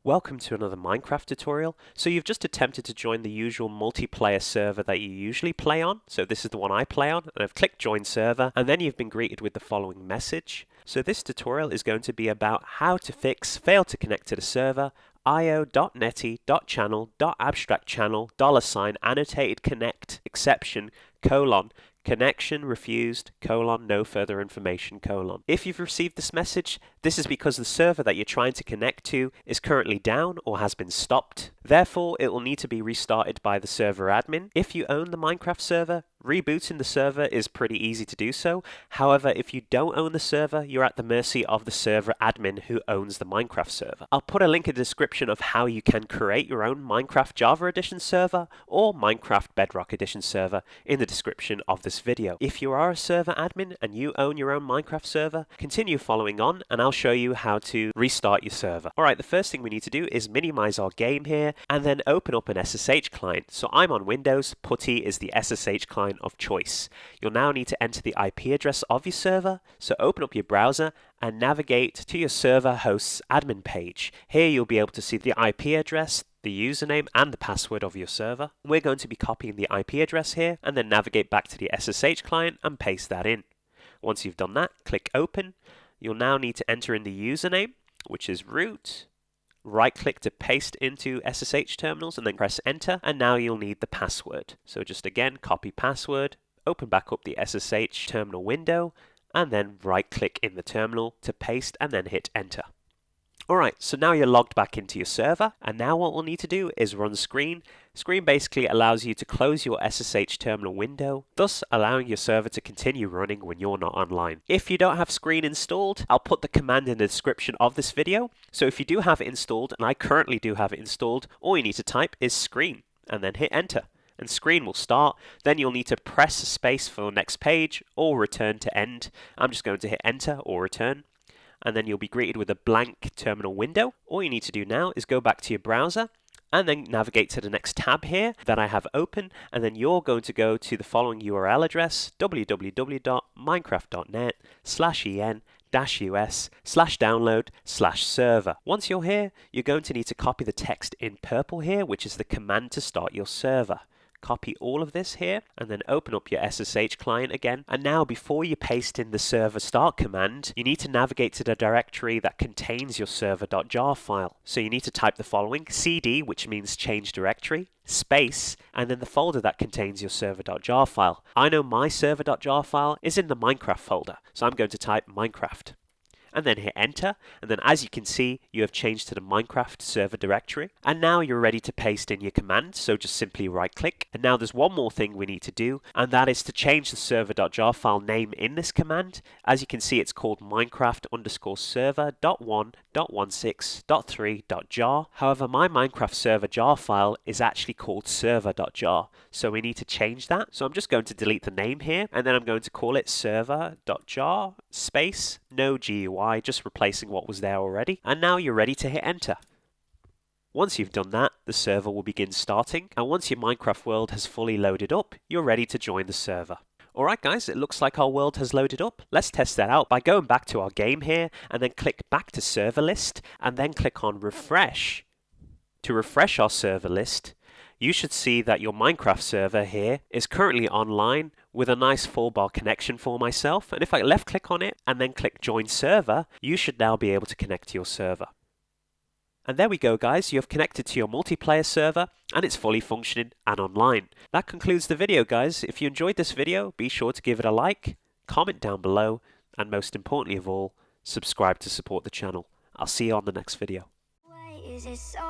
Welcome to another Minecraft tutorial. So you've just attempted to join the usual multiplayer server that you usually play on. So this is the one I play on, and I've clicked join server, and then you've been greeted with the following message. So this tutorial is going to be about how to fix fail to connect to the server io.netty.channel.AbstractChannel $AnnotatedConnectException : connection refused : no further information : If you've received this message, this is because the server that you're trying to connect to is currently down or has been stopped. Therefore, it will need to be restarted by the server admin. If you own the Minecraft server, rebooting the server is pretty easy to do so. However, if you don't own the server, you're at the mercy of the server admin who owns the Minecraft server. I'll put a link in the description of how you can create your own Minecraft Java Edition server or Minecraft Bedrock Edition server in the description of this video. If you are a server admin and you own your own Minecraft server, continue following on and I'll show you how to restart your server. Alright, the first thing we need to do is minimize our game here and then open up an SSH client. So I'm on Windows, PuTTY is the SSH client of choice. You'll now need to enter the IP address of your server, so open up your browser and navigate to your server host's admin page. Here you'll be able to see the IP address, the username and the password of your server. We're going to be copying the IP address here and then navigate back to the SSH client and paste that in. Once you've done that, click open. You'll now need to enter in the username, which is root. Right click to paste into SSH terminals and then press enter, and now you'll need the password. So just again copy password, open back up the SSH terminal window and then right click in the terminal to paste and then hit enter. Alright, so now you're logged back into your server, and now what we'll need to do is run screen. Screen basically allows you to close your SSH terminal window, thus allowing your server to continue running when you're not online. If you don't have screen installed, I'll put the command in the description of this video. So if you do have it installed, and I currently do have it installed, all you need to type is screen and then hit enter. And screen will start. Then you'll need to press space for next page or return to end. I'm just going to hit enter or return. And then you'll be greeted with a blank terminal window. All you need to do now is go back to your browser and then navigate to the next tab here that I have open, and then you're going to go to the following URL address: www.minecraft.net/en-us/download/server. Once you're here, you're going to need to copy the text in purple here, which is the command to start your server. Copy all of this here and then open up your SSH client again. And now before you paste in the server start command, you need to navigate to the directory that contains your server.jar file. So you need to type the following: cd, which means change directory, space, and then the folder that contains your server.jar file. I know my server.jar file is in the Minecraft folder, so I'm going to type Minecraft. And then hit enter, and then as you can see, you have changed to the Minecraft server directory. And now you're ready to paste in your command, so just simply right click. And now there's one more thing we need to do, and that is to change the server.jar file name in this command. As you can see, it's called Minecraft_server.1.16.3.jar. However, my Minecraft server jar file is actually called server.jar, so we need to change that. So I'm just going to delete the name here, and then I'm going to call it server.jar space no GUI, just replacing what was there already. And now you're ready to hit enter. Once you've done that, the server will begin starting, and once your Minecraft world has fully loaded up, you're ready to join the server. Alright guys, it looks like our world has loaded up. Let's test that out by going back to our game here, and then click back to server list, and then click on refresh. To refresh our server list, you should see that your Minecraft server here is currently online with a nice full bar connection for myself. And if I left click on it and then click join server, you should now be able to connect to your server. And there we go guys, you have connected to your multiplayer server and it's fully functioning and online. That concludes the video guys. If you enjoyed this video, be sure to give it a like, comment down below, and most importantly of all, subscribe to support the channel. I'll see you on the next video. Is it so